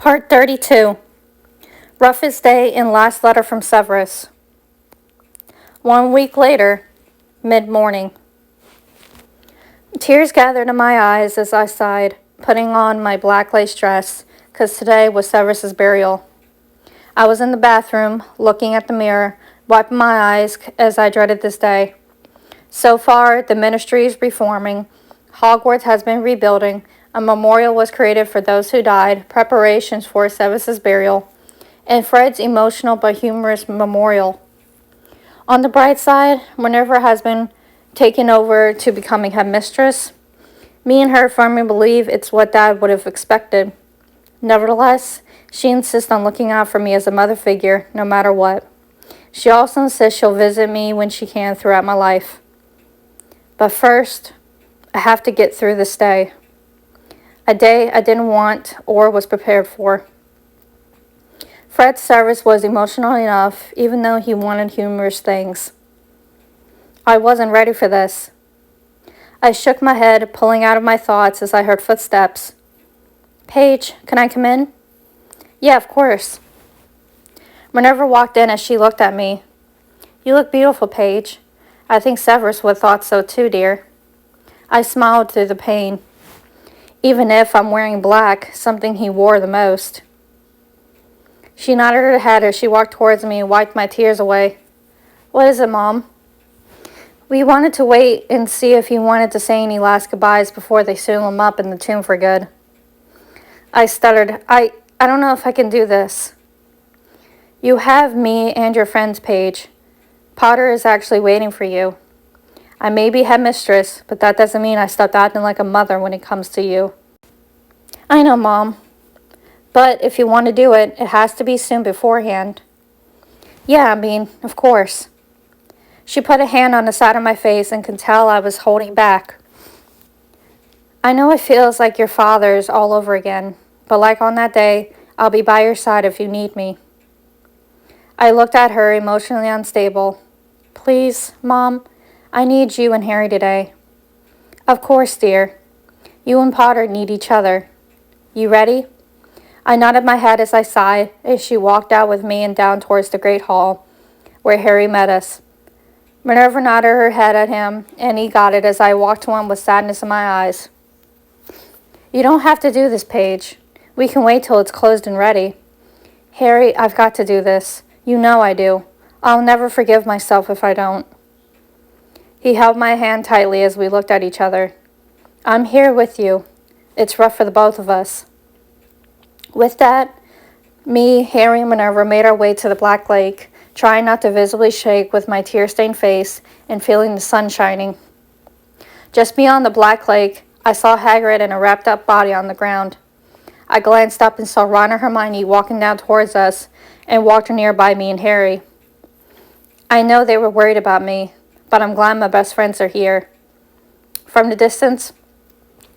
Part 32. Roughest day and last letter from Severus. 1 week later, mid-morning. Tears gathered in my eyes as I sighed, putting on my black lace dress, because today was Severus's burial. I was in the bathroom, looking at the mirror, wiping my eyes as I dreaded this day. So far, the ministry is reforming, Hogwarts has been rebuilding, a memorial was created for those who died, preparations for Severus's burial, and Fred's emotional but humorous memorial. On the bright side, Minerva has been taken over to becoming headmistress. Me and her firmly believe it's what Dad would have expected. Nevertheless, she insists on looking out for me as a mother figure, no matter what. She also insists she'll visit me when she can throughout my life. But first, I have to get through this day. A day I didn't want or was prepared for. Fred's service was emotional enough, even though he wanted humorous things. I wasn't ready for this. I shook my head, pulling out of my thoughts as I heard footsteps. "Paige, can I come in?" "Yeah, of course." Minerva walked in as she looked at me. "You look beautiful, Paige. I think Severus would have thought so too, dear." I smiled through the pain. Even if I'm wearing black, something he wore the most. She nodded her head as she walked towards me and wiped my tears away. "What is it, Mom?" "We wanted to wait and see if you wanted to say any last goodbyes before they seal him up in the tomb for good." I stuttered. I don't know if I can do this." "You have me and your friends, Paige. Potter is actually waiting for you. I may be headmistress, but that doesn't mean I stopped acting like a mother when it comes to you." "I know, Mom. But if you want to do it, it has to be soon beforehand." "Yeah, of course." She put a hand on the side of my face and could tell I was holding back. "I know it feels like your father's all over again, but like on that day, I'll be by your side if you need me." I looked at her, emotionally unstable. "Please, Mom, I need you and Harry today." "Of course, dear. You and Potter need each other. You ready?" I nodded my head as I sighed as she walked out with me and down towards the great hall, where Harry met us. Minerva nodded her head at him, and he got it as I walked on with sadness in my eyes. "You don't have to do this, Paige. We can wait till it's closed and ready." "Harry, I've got to do this. You know I do. I'll never forgive myself if I don't." He held my hand tightly as we looked at each other. "I'm here with you. It's rough for the both of us." With that, me, Harry, and Minerva made our way to the Black Lake, trying not to visibly shake with my tear-stained face and feeling the sun shining. Just beyond the Black Lake, I saw Hagrid and a wrapped-up body on the ground. I glanced up and saw Ron and Hermione walking down towards us and walked nearby me and Harry. I know they were worried about me, but I'm glad my best friends are here. From the distance,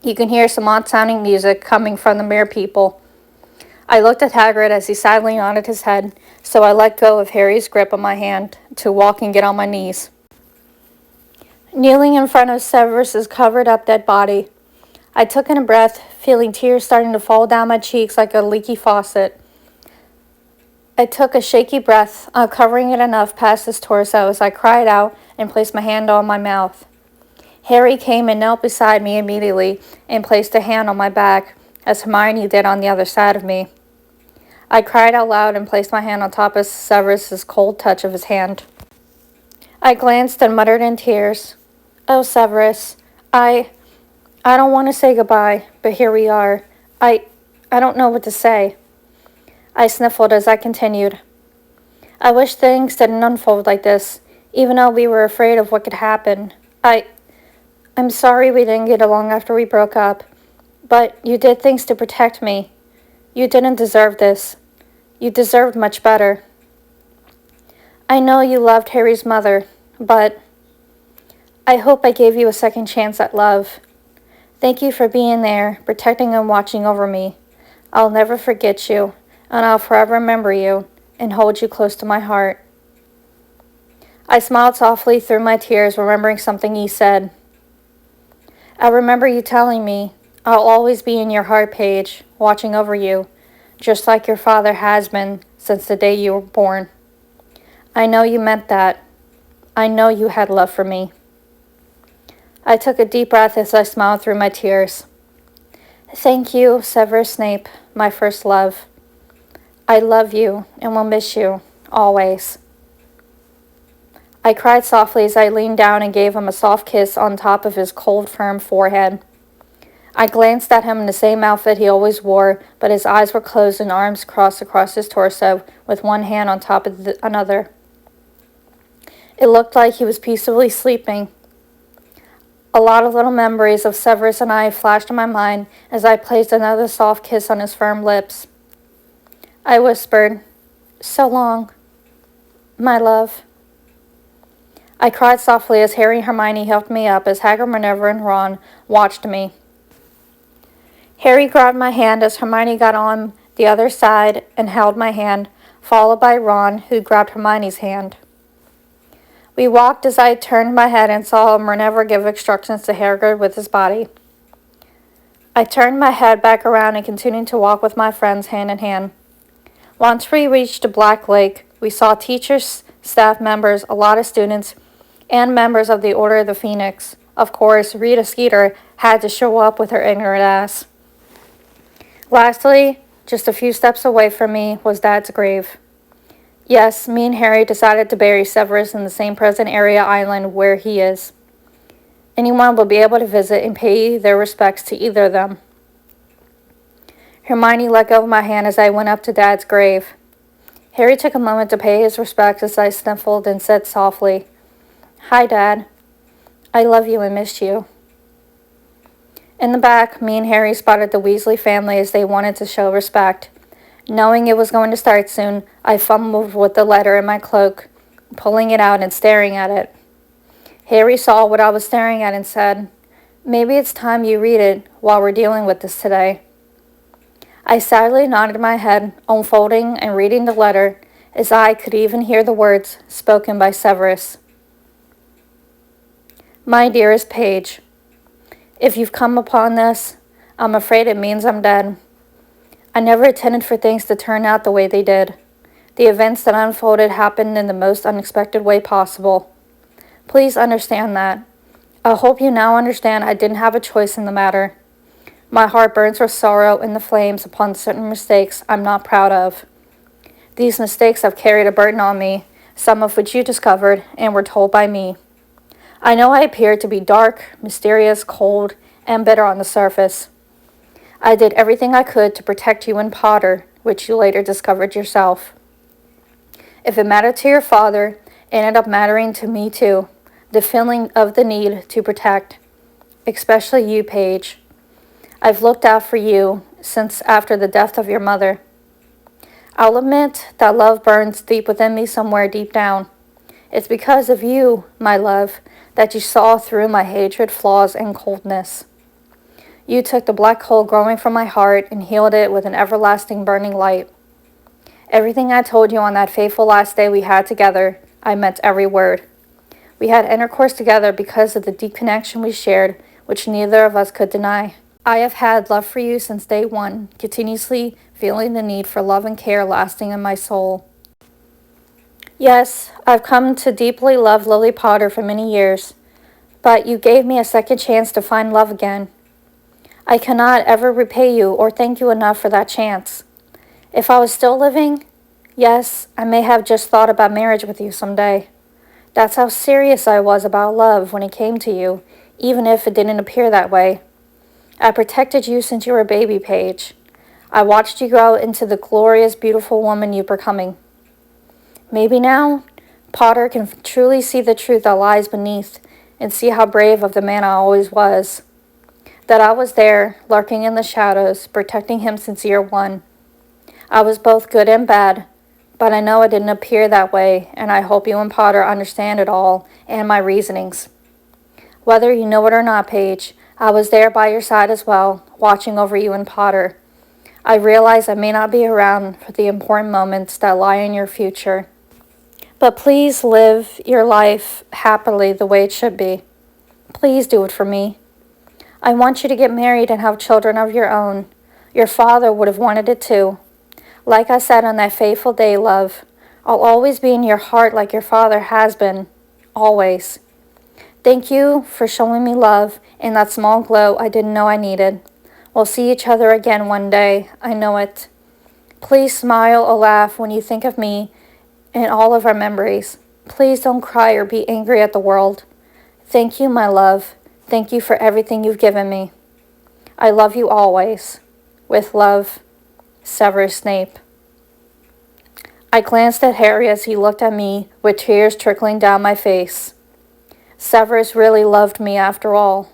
you can hear some odd-sounding music coming from the Mere People. I looked at Hagrid as he sadly nodded his head, so I let go of Harry's grip on my hand to walk and get on my knees. Kneeling in front of Severus's covered-up dead body, I took in a breath, feeling tears starting to fall down my cheeks like a leaky faucet. I took a shaky breath, uncovering it enough past his torso as I cried out and placed my hand on my mouth. Harry came and knelt beside me immediately and placed a hand on my back, as Hermione did on the other side of me. I cried out loud and placed my hand on top of Severus's cold touch of his hand. I glanced and muttered in tears, "Oh, Severus, I don't want to say goodbye, but here we are. I don't know what to say." I sniffled as I continued. "I wish things didn't unfold like this, even though we were afraid of what could happen. I'm sorry we didn't get along after we broke up, but you did things to protect me. You didn't deserve this. You deserved much better. I know you loved Harry's mother, but I hope I gave you a second chance at love. Thank you for being there, protecting and watching over me. I'll never forget you, and I'll forever remember you and hold you close to my heart." I smiled softly through my tears, remembering something he said. "I remember you telling me, I'll always be in your heart, Paige, watching over you, just like your father has been since the day you were born. I know you meant that. I know you had love for me." I took a deep breath as I smiled through my tears. "Thank you, Severus Snape, my first love. I love you and will miss you, always." I cried softly as I leaned down and gave him a soft kiss on top of his cold, firm forehead. I glanced at him in the same outfit he always wore, but his eyes were closed and arms crossed across his torso with one hand on top of another. It looked like he was peacefully sleeping. A lot of little memories of Severus and I flashed in my mind as I placed another soft kiss on his firm lips. I whispered, "So long, my love." I cried softly as Harry and Hermione helped me up as Hagrid, Minerva, and Ron watched me. Harry grabbed my hand as Hermione got on the other side and held my hand, followed by Ron, who grabbed Hermione's hand. We walked as I turned my head and saw Minerva give instructions to Hagrid with his body. I turned my head back around and continued to walk with my friends hand in hand. Once we reached the Black Lake, we saw teachers, staff members, a lot of students, and members of the Order of the Phoenix. Of course, Rita Skeeter had to show up with her ignorant ass. Lastly, just a few steps away from me was Dad's grave. Yes, me and Harry decided to bury Severus in the same present area island where he is. Anyone will be able to visit and pay their respects to either of them. Hermione let go of my hand as I went up to Dad's grave. Harry took a moment to pay his respects as I sniffled and said softly, "Hi, Dad. I love you and miss you." In the back, me and Harry spotted the Weasley family as they wanted to show respect. Knowing it was going to start soon, I fumbled with the letter in my cloak, pulling it out and staring at it. Harry saw what I was staring at and said, "Maybe it's time you read it while we're dealing with this today." I sadly nodded my head, unfolding and reading the letter, as I could even hear the words spoken by Severus. "My dearest Paige, if you've come upon this, I'm afraid it means I'm dead. I never intended for things to turn out the way they did. The events that unfolded happened in the most unexpected way possible. Please understand that. I hope you now understand I didn't have a choice in the matter. My heart burns with sorrow in the flames upon certain mistakes I'm not proud of. These mistakes have carried a burden on me, some of which you discovered and were told by me. I know I appeared to be dark, mysterious, cold, and bitter on the surface. I did everything I could to protect you and Potter, which you later discovered yourself. If it mattered to your father, it ended up mattering to me too, the feeling of the need to protect, especially you, Paige. I've looked out for you since after the death of your mother. I'll admit that love burns deep within me somewhere deep down. It's because of you, my love, that you saw through my hatred, flaws, and coldness. You took the black hole growing from my heart and healed it with an everlasting burning light. Everything I told you on that fateful last day we had together, I meant every word. We had intercourse together because of the deep connection we shared, which neither of us could deny. I have had love for you since day one, continuously feeling the need for love and care lasting in my soul. Yes, I've come to deeply love Lily Potter for many years, but you gave me a second chance to find love again. I cannot ever repay you or thank you enough for that chance. If I was still living, yes, I may have just thought about marriage with you someday. That's how serious I was about love when it came to you, even if it didn't appear that way. I protected you since you were a baby, Paige. I watched you grow into the glorious, beautiful woman you're becoming. Maybe now, Potter can truly see the truth that lies beneath and see how brave of the man I always was. That I was there, lurking in the shadows, protecting him since year one. I was both good and bad, but I know it didn't appear that way, and I hope you and Potter understand it all and my reasonings. Whether you know it or not, Paige, I was there by your side as well, watching over you and Potter. I realize I may not be around for the important moments that lie in your future. But please live your life happily the way it should be. Please do it for me. I want you to get married and have children of your own. Your father would have wanted it too. Like I said on that fateful day, love, I'll always be in your heart like your father has been. Always. Thank you for showing me love and that small glow I didn't know I needed. We'll see each other again one day. I know it. Please smile or laugh when you think of me and all of our memories. Please don't cry or be angry at the world. Thank you, my love. Thank you for everything you've given me. I love you always. With love, Severus Snape. I glanced at Harry as he looked at me with tears trickling down my face. Severus really loved me after all.